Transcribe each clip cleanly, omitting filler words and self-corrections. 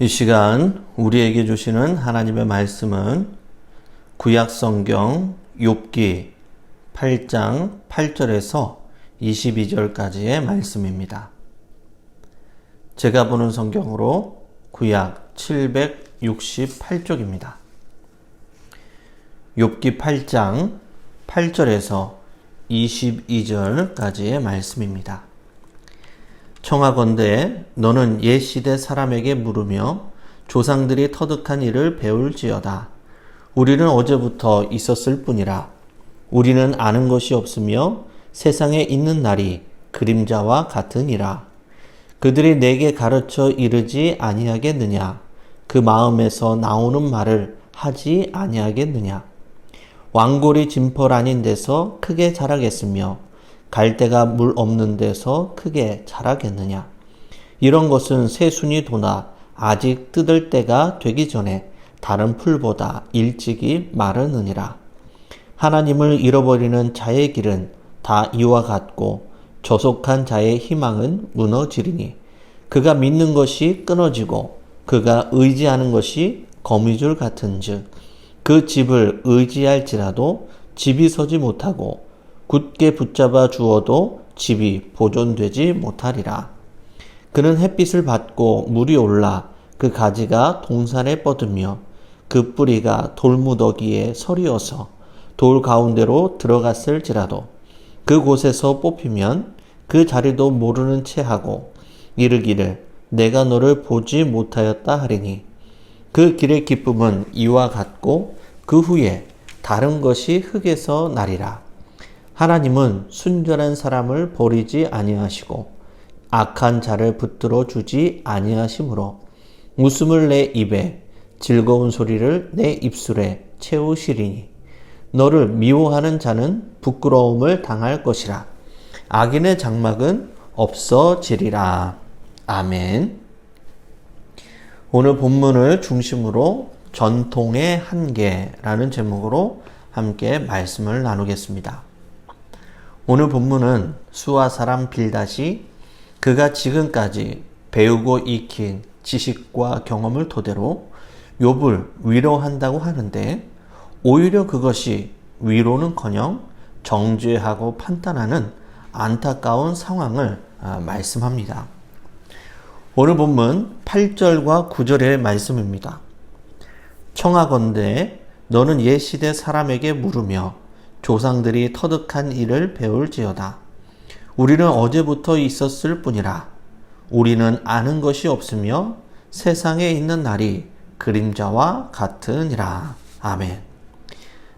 이 시간 우리에게 주시는 하나님의 말씀은 구약성경 욥기 8장 8절에서 22절까지의 말씀입니다. 제가 보는 성경으로 구약 768쪽입니다. 욥기 8장 8절에서 22절까지의 말씀입니다. 청하건대 너는 옛 시대 사람에게 물으며 조상들이 터득한 일을 배울지어다. 우리는 어제부터 있었을 뿐이라. 우리는 아는 것이 없으며 세상에 있는 날이 그림자와 같으니라. 그들이 내게 가르쳐 이르지 아니하겠느냐? 그 마음에서 나오는 말을 하지 아니하겠느냐? 왕골이 진펄 아닌 데서 크게 자라겠으며 갈대가 물 없는 데서 크게 자라겠느냐? 이런 것은 새순이 돋아 아직 뜯을 때가 되기 전에 다른 풀보다 일찍이 마르느니라. 하나님을 잃어버리는 자의 길은 다 이와 같고 저속한 자의 희망은 무너지리니 그가 믿는 것이 끊어지고 그가 의지하는 것이 거미줄 같은즉 그 집을 의지할지라도 집이 서지 못하고 굳게 붙잡아 주어도 집이 보존되지 못하리라. 그는 햇빛을 받고 물이 올라 그 가지가 동산에 뻗으며 그 뿌리가 돌무더기에 서리어서 돌 가운데로 들어갔을지라도 그곳에서 뽑히면 그 자리도 모르는 채 하고 이르기를 내가 너를 보지 못하였다 하리니 그 길의 기쁨은 이와 같고 그 후에 다른 것이 흙에서 나리라. 하나님은 순전한 사람을 버리지 아니하시고 악한 자를 붙들어 주지 아니하시므로 웃음을 내 입에 즐거운 소리를 내 입술에 채우시리니 너를 미워하는 자는 부끄러움을 당할 것이라. 악인의 장막은 없어지리라. 아멘. 오늘 본문을 중심으로 전통의 한계라는 제목으로 함께 말씀을 나누겠습니다. 오늘 본문은 수아 사람 빌닷이 그가 지금까지 배우고 익힌 지식과 경험을 토대로 욥을 위로한다고 하는데 오히려 그것이 위로는커녕 정죄하고 판단하는 안타까운 상황을 말씀합니다. 오늘 본문 8절과 9절의 말씀입니다. 청하건대 너는 옛 시대 사람에게 물으며 조상들이 터득한 일을 배울지어다. 우리는 어제부터 있었을 뿐이라. 우리는 아는 것이 없으며 세상에 있는 날이 그림자와 같으니라. 아멘.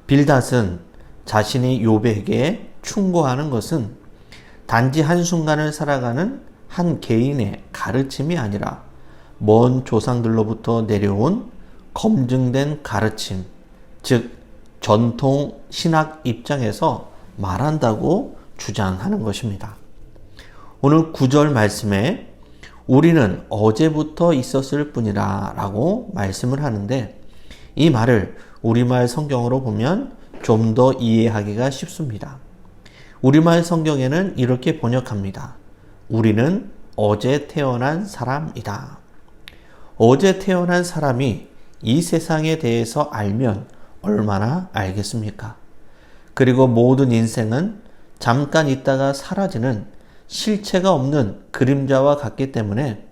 빌닷은 자신이 욥에게 충고하는 것은 단지 한순간을 살아가는 한 개인의 가르침이 아니라 먼 조상들로부터 내려온 검증된 가르침, 즉 전통 신학 입장에서 말한다고 주장하는 것입니다. 오늘 9절 말씀에 우리는 어제부터 있었을 뿐이라 라고 말씀을 하는데 이 말을 우리말 성경으로 보면 좀 더 이해하기가 쉽습니다. 우리말 성경에는 이렇게 번역합니다. 우리는 어제 태어난 사람이다. 어제 태어난 사람이 이 세상에 대해서 알면 얼마나 알겠습니까? 그리고 모든 인생은 잠깐 있다가 사라지는 실체가 없는 그림자와 같기 때문에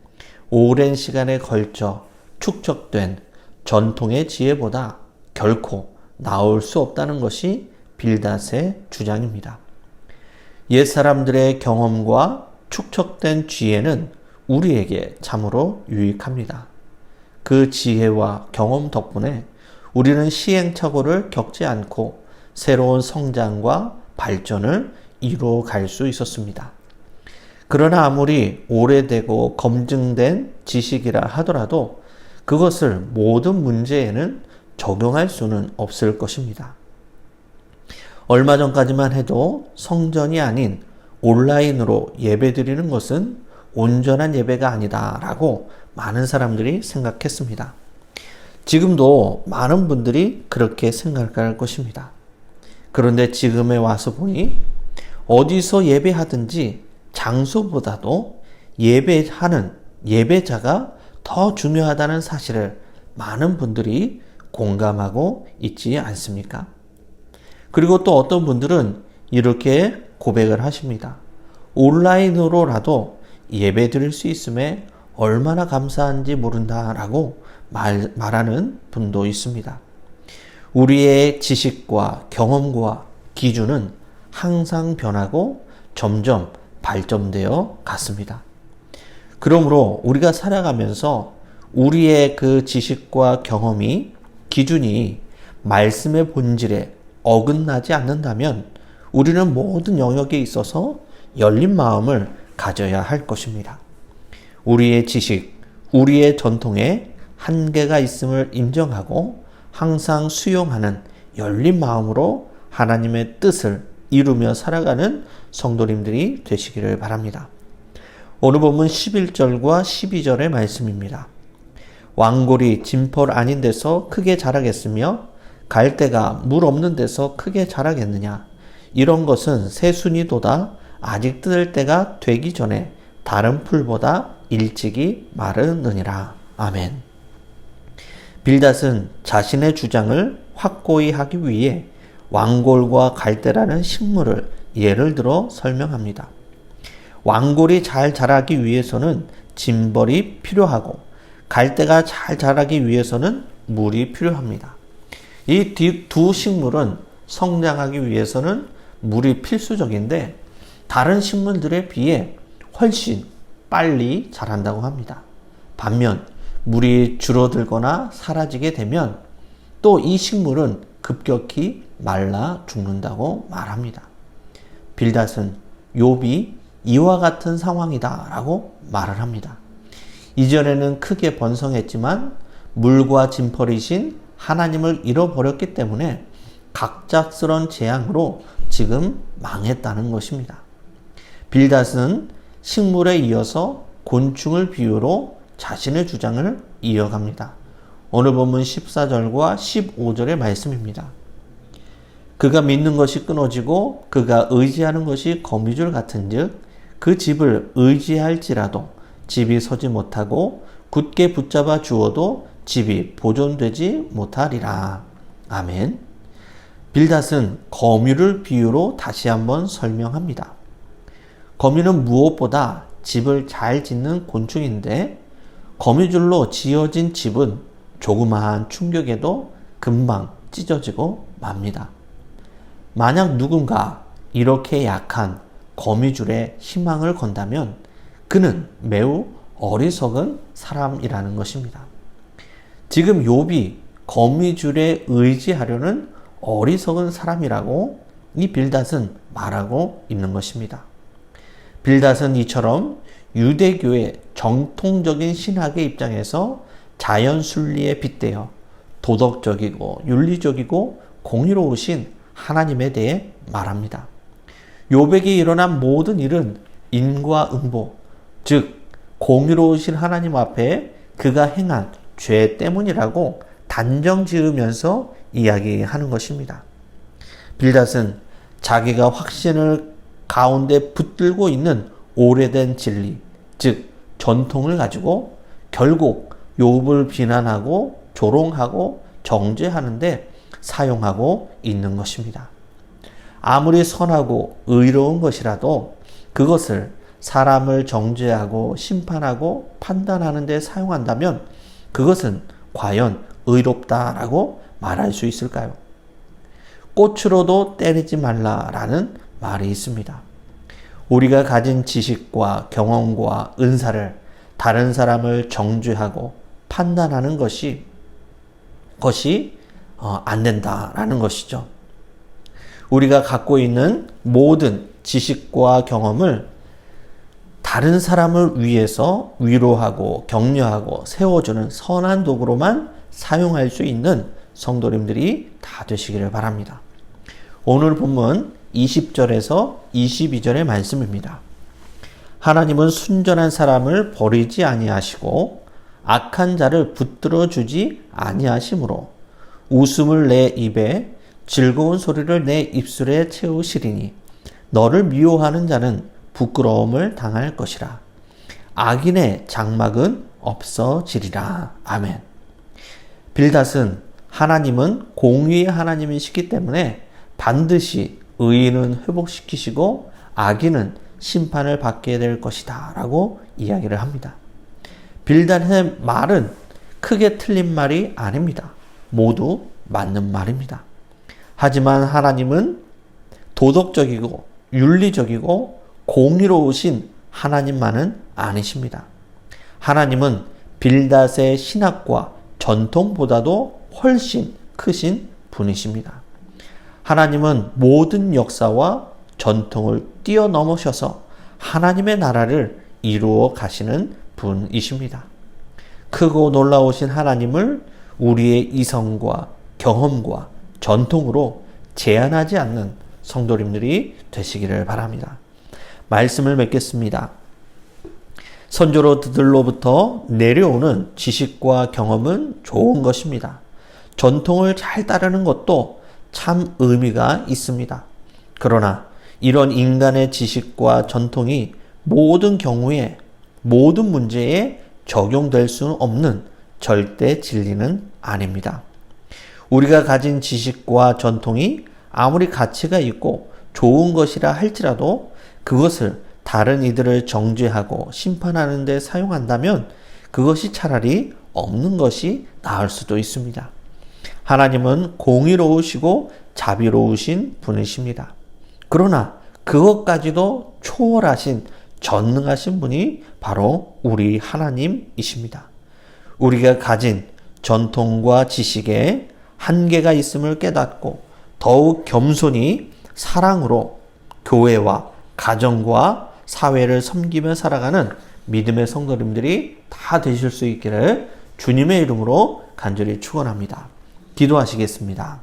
오랜 시간에 걸쳐 축적된 전통의 지혜보다 결코 나올 수 없다는 것이 빌닷의 주장입니다. 옛 사람들의 경험과 축적된 지혜는 우리에게 참으로 유익합니다. 그 지혜와 경험 덕분에 우리는 시행착오를 겪지 않고 새로운 성장과 발전을 이루어 갈 수 있었습니다. 그러나 아무리 오래되고 검증된 지식이라 하더라도 그것을 모든 문제에는 적용할 수는 없을 것입니다. 얼마 전까지만 해도 성전이 아닌 온라인으로 예배드리는 것은 온전한 예배가 아니다 라고 많은 사람들이 생각했습니다. 지금도 많은 분들이 그렇게 생각할 것입니다. 그런데 지금에 와서 보니 어디서 예배하든지 장소보다도 예배하는 예배자가 더 중요하다는 사실을 많은 분들이 공감하고 있지 않습니까? 그리고 또 어떤 분들은 이렇게 고백을 하십니다. 온라인으로라도 예배 드릴 수 있음에 얼마나 감사한지 모른다라고 말하는 분도 있습니다. 우리의 지식과 경험과 기준은 항상 변하고 점점 발전되어 갔습니다. 그러므로 우리가 살아가면서 우리의 그 지식과 경험이 기준이 말씀의 본질에 어긋나지 않는다면 우리는 모든 영역에 있어서 열린 마음을 가져야 할 것입니다. 우리의 지식, 우리의 전통에 한계가 있음을 인정하고 항상 수용하는 열린 마음으로 하나님의 뜻을 이루며 살아가는 성도님들이 되시기를 바랍니다. 오늘 본문 11절과 12절의 말씀입니다. 왕골이 진펄 아닌 데서 크게 자라겠으며 갈대가 물 없는 데서 크게 자라겠느냐. 이런 것은 새순이도다 아직 뜯을 때가 되기 전에 다른 풀보다 일찍이 마르느니라. 아멘. 빌닷은 자신의 주장을 확고히 하기 위해 왕골과 갈대라는 식물을 예를 들어 설명합니다. 왕골이 잘 자라기 위해서는 진벌이 필요하고 갈대가 잘 자라기 위해서는 물이 필요합니다. 이 두 식물은 성장하기 위해서는 물이 필수적인데 다른 식물들에 비해 훨씬 빨리 자란다고 합니다. 반면 물이 줄어들거나 사라지게 되면 또 이 식물은 급격히 말라 죽는다고 말합니다. 빌닷은 욥이 이와 같은 상황이다 라고 말을 합니다. 이전에는 크게 번성했지만 물과 진펄이신 하나님을 잃어버렸기 때문에 갑작스런 재앙으로 지금 망했다는 것입니다. 빌닷은 식물에 이어서 곤충을 비유로 자신의 주장을 이어갑니다. 오늘 본문 14절과 15절의 말씀입니다. 그가 믿는 것이 끊어지고 그가 의지하는 것이 거미줄 같은즉 그 집을 의지할지라도 집이 서지 못하고 굳게 붙잡아 주어도 집이 보존되지 못하리라. 아멘. 빌닷은 거미를 비유로 다시 한번 설명합니다. 거미는 무엇보다 집을 잘 짓는 곤충인데 거미줄로 지어진 집은 조그마한 충격에도 금방 찢어지고 맙니다. 만약 누군가 이렇게 약한 거미줄에 희망을 건다면 그는 매우 어리석은 사람이라는 것입니다. 지금 욥이 거미줄에 의지하려는 어리석은 사람이라고 이 빌닷은 말하고 있는 것입니다. 빌닷은 이처럼 유대교의 정통적인 신학의 입장에서 자연순리에 빗대어 도덕적이고 윤리적이고 공의로우신 하나님에 대해 말합니다. 욥에게 일어난 모든 일은 인과응보, 즉 공의로우신 하나님 앞에 그가 행한 죄 때문이라고 단정 지으면서 이야기하는 것입니다. 빌닷은 자기가 확신을 가운데 붙들고 있는 오래된 진리, 즉 전통을 가지고 결국 욥을 비난하고 조롱하고 정죄하는데 사용하고 있는 것입니다. 아무리 선하고 의로운 것이라도 그것을 사람을 정죄하고 심판하고 판단하는 데 사용한다면 그것은 과연 의롭다라고 말할 수 있을까요? 꽃으로도 때리지 말라라는 말이 있습니다. 우리가 가진 지식과 경험과 은사를 다른 사람을 정죄하고 판단하는 것이 안 된다라는 것이죠. 우리가 갖고 있는 모든 지식과 경험을 다른 사람을 위해서 위로하고 격려하고 세워주는 선한 도구로만 사용할 수 있는 성도님들이 다 되시기를 바랍니다. 오늘 본문 20절에서 22절의 말씀입니다. 하나님은 순전한 사람을 버리지 아니하시고 악한 자를 붙들어 주지 아니하시므로 웃음을 내 입에 즐거운 소리를 내 입술에 채우시리니 너를 미워하는 자는 부끄러움을 당할 것이라. 악인의 장막은 없어지리라. 아멘. 빌닷은 하나님은 공의의 하나님이시기 때문에 반드시 의인은 회복시키시고 악인은 심판을 받게 될 것이다 라고 이야기를 합니다. 빌닷의 말은 크게 틀린 말이 아닙니다. 모두 맞는 말입니다. 하지만 하나님은 도덕적이고 윤리적이고 공의로우신 하나님만은 아니십니다. 하나님은 빌닷의 신학과 전통보다도 훨씬 크신 분이십니다. 하나님은 모든 역사와 전통을 뛰어넘으셔서 하나님의 나라를 이루어 가시는 분이십니다. 크고 놀라우신 하나님을 우리의 이성과 경험과 전통으로 제한하지 않는 성도님들이 되시기를 바랍니다. 말씀을 맺겠습니다. 선조로들로부터 내려오는 지식과 경험은 좋은 것입니다. 전통을 잘 따르는 것도 참 의미가 있습니다. 그러나 이런 인간의 지식과 전통이 모든 경우에 모든 문제에 적용될 수는 없는 절대 진리는 아닙니다. 우리가 가진 지식과 전통이 아무리 가치가 있고 좋은 것이라 할지라도 그것을 다른 이들을 정죄하고 심판하는 데 사용한다면 그것이 차라리 없는 것이 나을 수도 있습니다. 하나님은 공의로우시고 자비로우신 분이십니다. 그러나 그것까지도 초월하신 전능하신 분이 바로 우리 하나님이십니다. 우리가 가진 전통과 지식에 한계가 있음을 깨닫고 더욱 겸손히 사랑으로 교회와 가정과 사회를 섬기며 살아가는 믿음의 성도님들이 다 되실 수 있기를 주님의 이름으로 간절히 축원합니다. 기도하시겠습니다.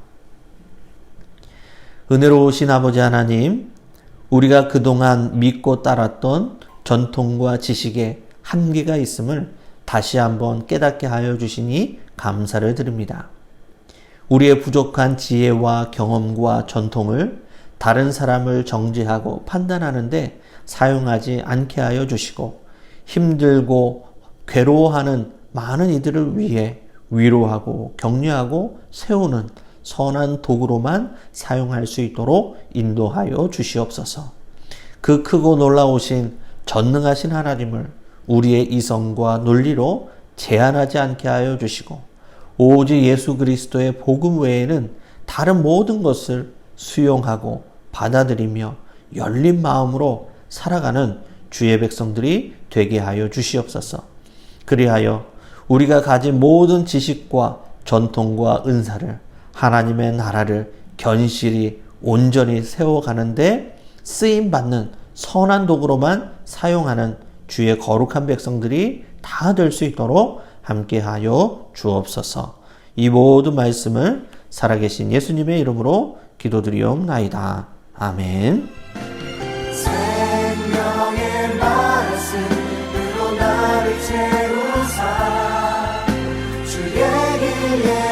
은혜로우신 아버지 하나님, 우리가 그동안 믿고 따랐던 전통과 지식에 한계가 있음을 다시 한번 깨닫게 하여 주시니 감사를 드립니다. 우리의 부족한 지혜와 경험과 전통을 다른 사람을 정죄하고 판단하는데 사용하지 않게 하여 주시고 힘들고 괴로워하는 많은 이들을 위해 위로하고 격려하고 세우는 선한 도구로만 사용할 수 있도록 인도하여 주시옵소서. 그 크고 놀라우신 전능하신 하나님을 우리의 이성과 논리로 제한하지 않게 하여 주시고 오직 예수 그리스도의 복음 외에는 다른 모든 것을 수용하고 받아들이며 열린 마음으로 살아가는 주의 백성들이 되게 하여 주시옵소서. 그리하여 우리가 가진 모든 지식과 전통과 은사를 하나님의 나라를 견실히 온전히 세워가는데 쓰임받는 선한 도구로만 사용하는 주의 거룩한 백성들이 다 될 수 있도록 함께하여 주옵소서. 이 모든 말씀을 살아계신 예수님의 이름으로 기도드리옵나이다. 아멘. 생명의 말씀으로 나를 채우사 주의 길에